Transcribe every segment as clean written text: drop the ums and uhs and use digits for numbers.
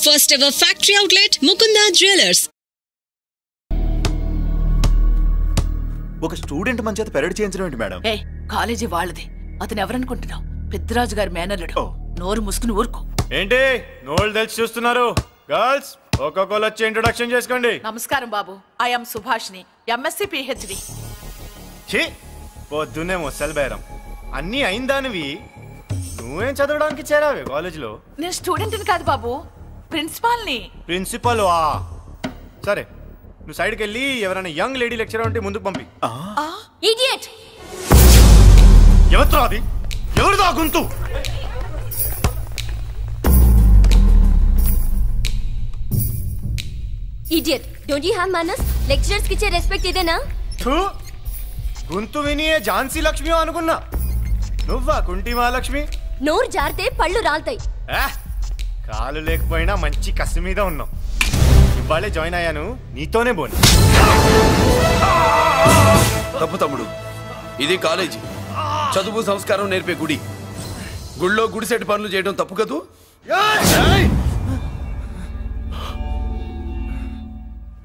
First ever factory outlet, Mukunda Jewelers. ఒక student మన చేత పెరడ్ చేయించడం ఏంటి మేడం? కాలేజీ వాళ్ళది. అతను ఎవరనుకుంటున్నావు? పెద్దరాజు గారి మేనల్లుడు. నోరు ముసుకుని ఊరుకో. ఏంటి నోళ్ళు తెచ్చి చూస్తున్నారు? గర్ల్స్ ఒక్కొక్కరు వచ్చి ఇంట్రొడక్షన్ చేసుకోండి. నమస్కారం బాబు, ఐఎమ్ సుభాష్ని, ఎంఎస్సి పిహెచ్డి. పొద్దున్నే ముసలి బేరం అన్నీ అయిందానివి. నువ్వేం చదవడానికి చేరావే కాలేజీలో? నేను స్టూడెంట్ని కాదు బాబు, ప్రిన్సిపాల్ని. ప్రిన్సిపల్ సరే, నువ్వు సైడ్కి వెళ్ళి ఎవరైనా యంగ్ లేడీ లెక్చరర్ ఉంటే ముందుకు పంపి. ఇడియట్! ఎవరితో అది? ఎవరిదో గుంతు? Idiot! Don't you have manners? Lecturers కి ఇచ్చే రెస్పెక్ట్ ఇదేనా? గుంతు విని ఝాన్సీ లక్ష్మి అనుకున్నా. నువ్వా కుంటి మహాలక్ష్మి? నోరు జారితే పళ్ళు రాల్తాయి. కాలు లేకపోయినా మంచి కసి మీద ఉన్నావు. ఇవాళే జాయిన్ అయ్యాను, నీతోనే పోను. తప్పు తమ్ముడు, ఇది కాలేజీ, చదువు సంస్కారం నేర్పే గుడి. గుళ్ళో గుడిసెట్టి పనులు చేయడం తప్పు కదూ?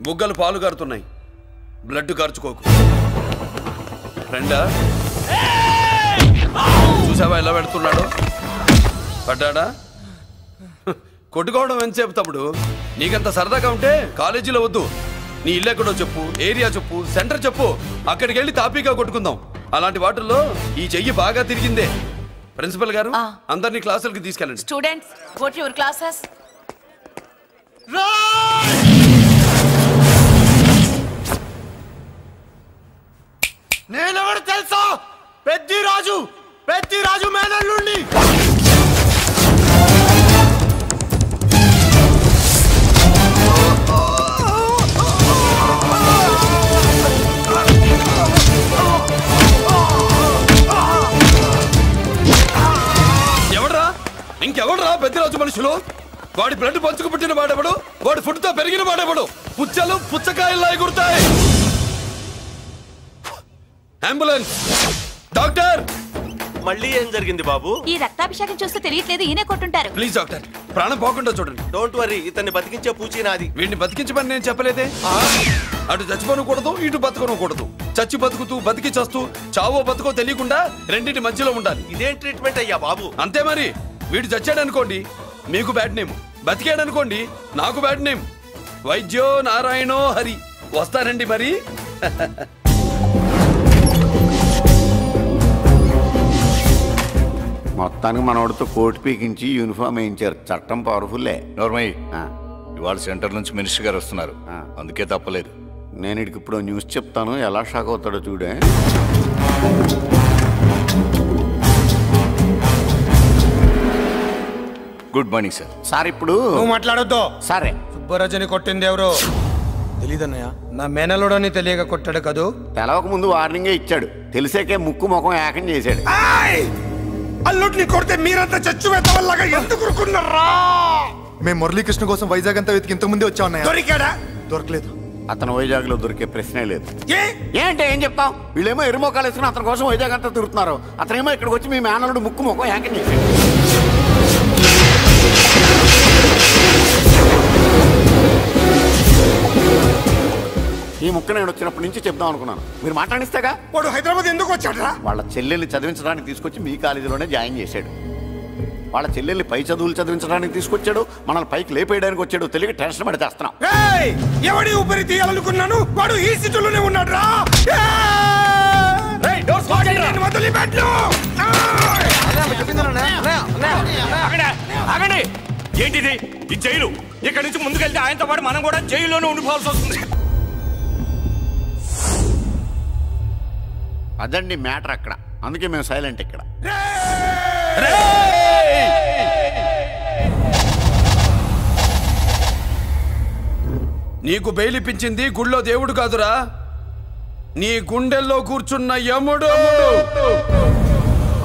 బుగ్గలు పాలు గారుతున్నాయి, బ్లడ్ కార్చుకోకు. ఫ్రెండా, చూసావా ఎలా పెడుతున్నాడో? పడ్డాడా? కొట్టుకోవడం ఎంతసేపు తమ్ముడు? నీకంత సరదాగా ఉంటే కాలేజీలో వద్దు. నీ ఇల్లు ఎక్కడో చెప్పు, ఏరియా చెప్పు, సెంటర్ చెప్పు, అక్కడికి వెళ్ళి తాపీగా కొట్టుకుందాం. అలాంటి వాటిల్లో ఈ చెయ్యి బాగా తిరిగిందే. ప్రిన్సిపల్ గారు, అందరినీ క్లాసులకి తీసుకెళ్ళండి. Students, go to your classes. నేనెవరు తెలుసా? పెద్దిరాజు, పెద్దిరాజు మేనల్లుండి. ఎవడ్రా? ఇంకెవడ్రా పెద్దిరాజు మనుషులు? వాడి బ్లడ్ పంచుకు పుట్టిన వాడెవడు? వాడి ఫుడ్ తో పెరిగిన వాడెవడు? పుచ్చలు పుచ్చకాయల్లా ఎగురుతాయి. అంబులెన్స్! డాక్టర్! మళ్ళీ ఏం జరిగింది బాబు? ఈ రక్తాభిషేకం చూస్తే తెలియట్లేదు, ఈయనే కొట్టుంటారు. ప్లీజ్ డాక్టర్, ప్రాణం పోకుండా చూడండి. డోంట్ వరీ, ఇతన్ని బతికించే పూచి నాది. వీడిని బతికించమని నేను చెప్పలేదే. అటు చచ్చిపోనకూడదు, ఇటు బతకనకూడదు. చచ్చి బతుకుతూ, బతికి చస్తూ, చావో బతుకో తెలియకుండా రెండింటి మధ్యలో ఉండాలి. ఇదేం ట్రీట్మెంట్ అయ్యా బాబు? అంతే మరి. వీడు చచ్చాడనుకోండి మీకు బ్యాడ్ నేమ్, బతికాడనుకోండి నాకు బ్యాడ్ నేమ్. వైద్యో నారాయణో హరి. వస్తారండి మరి. మొత్తానికి మనోడితో కోట్ పీకించి యూనిఫామ్ వేయించారు. చట్టం పవర్ఫుల్లే. నోర్మయ్య, ఇవాళ సెంటర్ నుంచి మినిస్టర్ గారు వస్తున్నారు, అందుకే తప్పలేదు. నేను ఇడికి ఇప్పుడు న్యూస్ చెప్తాను, ఎలా షాక్ అవుతాడో చూడే. Good morning sir. సార్ ఇప్పుడు నువ్వు మాట్లాడొద్దు. సరే, సుబ్బరాజుని కొట్టింది ఎవరు? తెలీదన్నయ్య, నా మేనలోడని తెలియక కొట్టాడు కదూ. తెలవక ముందు వార్నింగే ఇచ్చాడు, తెలిసాకే ముక్కు ముఖం ఏకం చేశాడు. అల్లుడిని కొడితే మీరంతా చచ్చు వెతవల్లాగా ఎందుకు రుకున్నారా? మేము మురళీకృష్ణ కోసం వైజాగ్ అంతా వెతికి ఇంతకు ముందే వచ్చా ఉన్నాయా? దొరికాడా? దొరకలేదు. అతను వైజాగ్ లో దొరికే ప్రశ్నే లేదు. ఏంటే ఏం చెప్తాం? వీళ్ళేమో ఎరుమోకాలు వేసుకుని అతని కోసం వైజాగ్ అంతా తిరుగుతున్నారు. అతనేమో ఇక్కడికి వచ్చి మీ మేనలుడు ముక్కు ముఖం ఏకం చేశాడు. ఈ ముక్క నేను వచ్చినప్పటి నుంచి చెప్దాం అనుకున్నాను, మీరు మాట్లాడిస్తేగా. వాడు హైదరాబాద్ ఎందుకు వచ్చాడు? వాళ్ళ చెల్లెల్ని చదివించడానికి తీసుకొచ్చి మీ కాలేజీలోనే జాయిన్ చేశాడు. వాళ్ళ చెల్లెల్ని పై చదువులు చదివించడానికి తీసుకొచ్చాడు, మనల్ని పైకి లేపేయడానికి వచ్చాడు. తెలియక టెన్షన్ పడి చేస్తున్నాం. ఎవడి ఊపిరి తీయాలనుకున్నాను, వాడు ఈ సిటీలోనే ఉన్నాడు రా. ఏంటిది ఈ జైలు? ఇక్కడి నుంచి ముందుకెళ్తే ఆయనతో పాటు మనం కూడా జైల్లోనే ఉండిపోవాల్సి వస్తుంది. అదండి మ్యాటర్ అక్కడ, అందుకే మేము సైలెంట్ ఇక్కడ. నీకు బెయిలిపించింది గుళ్ళో దేవుడు కాదురా, నీ గుండెల్లో కూర్చున్న యముడు.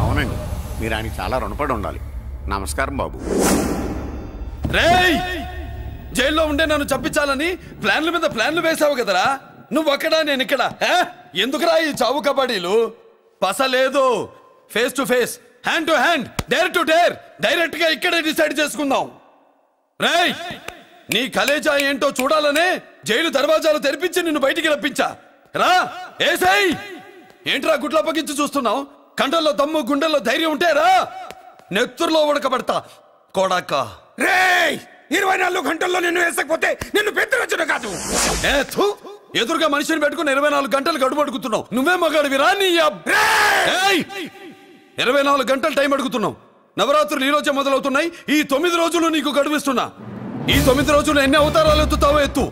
అవునండి, మీరు ఆయనకి చాలా రుణపడి ఉండాలి. నమస్కారం బాబు. రేయ్, జైల్లో ఉండే నన్ను చంపించాలని ప్లాన్ల మీద ప్లాన్లు వేసావు కదరా. నువ్వు అక్కడ నేను ఇక్కడ. ఎందుకురా ఈ చావు కబడ్డీలు? పస లేదు, face to face, hand to hand, dare to dare, direct గా ఇక్కడే డిసైడ్ చేసుకుందాం. రేయ్, నీ కలేజా ఏంటో చూడాలనే జైలు దర్వాజాలు తెరిపించి నిన్ను బయటికి రప్పించా. రా ఏసై. ఏంట్రా గుడ్ల పగించి చూస్తున్నావు? కండల్లో దమ్ము గుండెల్లో ధైర్యం ఉంటే రా, నెత్తురులో ఉడకబడతా కొడాక. రేయ్, 24 గంటల్లో నిన్ను వేసకపోతే నిన్ను పెద్దరచ్చును కాదు. ఎదురుగా మనిషిని పెట్టుకుని 24 గంటలు గడువు అడుగుతున్నావు. నువ్వే మగాడివిరా నీ 24 గంటలు టైం అడుగుతున్నావు. నవరాత్రులు ఈ రోజే మొదలవుతున్నాయి. ఈ 9 రోజులు నీకు గడువిస్తున్నా. ఈ 9 రోజులు ఎన్ని అవతారాలు ఎత్తుతావో ఎత్తు.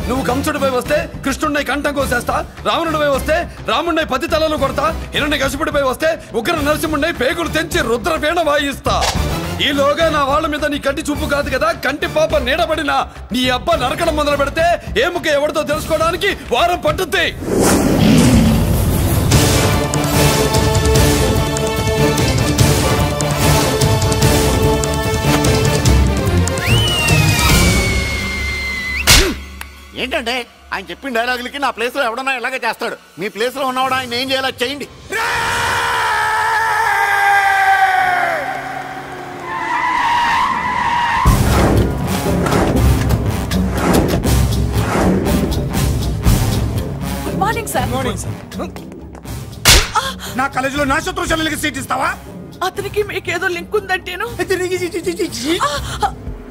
నువ్వు కంసుడిపై వస్తే కృష్ణుడిని కంఠం కోసేస్తా, రావణుడిపై వస్తే రాముడిని 10 తలలు కొడతా, హిరణ్యకశిపుడిపై వస్తే ఉగ్ర నరసింహుడిని పేగులు తెంచి రుద్రపీణ వాయిస్తా. ఈలోగా నా వాళ్ళ మీద నీ కంటి చూపు కాదు కదా, కంటి పాప నీడబడిన నీ అబ్బ నరకడం మొదలు పెడితే ఏముక ఎవరితో తెలుసుకోవడానికి వారం పట్టుద్ది. ఏంటంటే ఆయన చెప్పిన డైలాగులకి నా ప్లేస్లో ఎవడన్నా ఇలాగే చేస్తాడు. మీ ప్లేస్లో ఉన్నవాడు ఆయన ఏం చేయాలో చేయండి. Good morning sir. నా కాలేజీలో నా శత్రు చెల్లెలకి సీట్ ఇస్తావా? అతనికి మీకేదో లింక్ ఉందంటేను.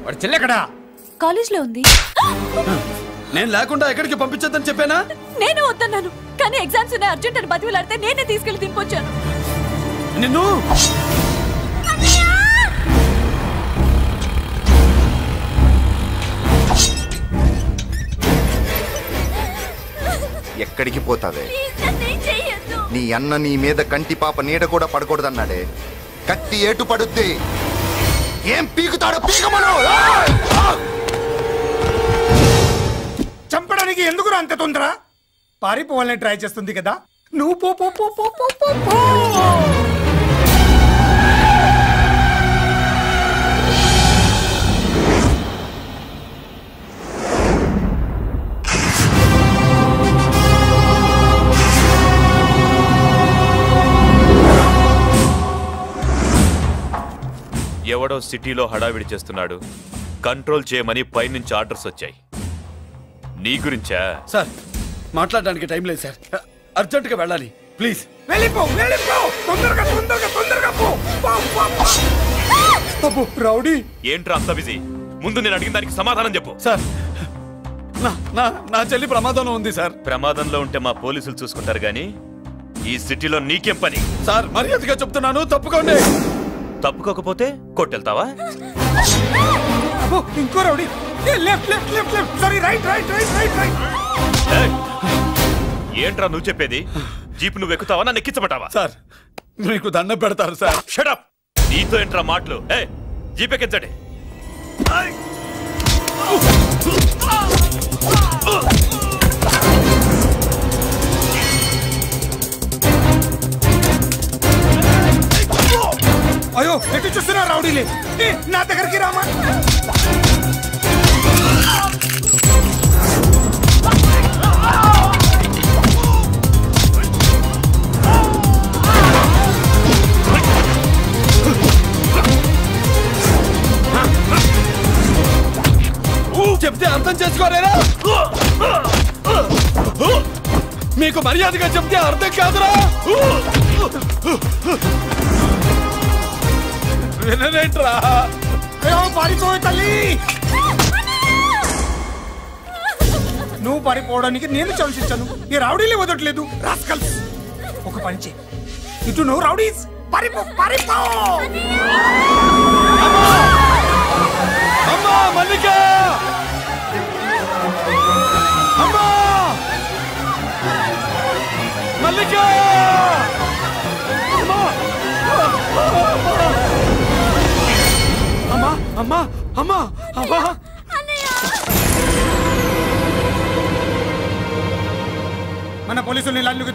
వాడి చెల్లెక్కడా? కాలేజ్ లో ఉంది. నేను లేకుండా ఎక్కడికి పంపించద్దని చెప్పానా? నేను వద్దన్నాను, కానీ ఎగ్జామ్స్ ఉన్నాయి అర్జెంట్ అని బతిలాడితే నేనే తీసుకెళ్లి తినిపోచ్చాను. నిన్ను ఎక్కడికి పోతావే? నీ అన్న నీ మీద కంటి పాప నీడ కూడా పడకూడదన్నాడే. కత్తి ఏటు పడుద్ది. ఏం పీకుతాడో పీకమను. చంపడానికి ఎందుకు అంత తొందర? పారిపోవాలని ట్రై చేస్తుంది కదా. నువ్వు పో పో పో పో పో పో పో. ఎవడో సిటీలో హడావిడి చేస్తున్నాడు, కంట్రోల్ చేయమని పైనుంచి ఆర్డర్స్ వచ్చాయి. నీ గురించా? సార్, మాట్లాడడానికి టైం లేదు సార్, అర్జెంట్ గా వెళ్ళాలి. ప్లీజ్ వెళ్ళిపో వెళ్ళిపో, తొందరగా తొందరగా తొందరగా పో. అబ్బో రౌడీ, ఏంట్రా అంత బిజీ? ముందు నేను అడిగిన దానికి సమాధానం చెప్పు. సార్, నా చెల్లి ప్రమాదంలో ఉంది సార్. ప్రమాదంలో ఉంటే మా పోలీసులు చూసుకుంటారు గాని ఈ సిటీలో నీకేం పని? సార్, మర్యాదగా చెప్తున్నాను, తప్పుకోండి. తప్పుకోకపోతే కొట్టెళ్తావా? అబ్బో ఇంకో rowdy. Left left left left, sorry right right right right right. ఏంట్రా నువ్వు చెప్పేది? జీప్ నువ్వు ఎక్కుతావా, నన్ను ఎక్కించమంటావా? సార్, మీకు దండం పెడతారు సార్. Shut up. నీతో ఏంట్రా మాటలు? జీప్ ఎక్కించండి. అయ్యో ఎటు చూస్తున్నా రౌడీలే, నా దగ్గరికి రామా. చెప్తే అర్థం చేసుకోలేరా? మీకు మర్యాదగా చెప్తే అర్థం కాదురా? వినరేంట్రా? పారిపోయే తల్లి, నువ్వు పారిపోవడానికి నేను ఛాన్స్ ఇచ్చాను, ఈ రౌడీలే వదట్లేదు. రాస్కల్స్, ఒక పని చేయి, ఇటు నువ్వు రౌడీస్ పారిపో పారిపో. అమ్మా మల్లిక, అమ్మా మల్లిక, అమ్మా అమ్మా అమ్మా అమ్మా. మన పోలీసుల్ని లైన్లోకి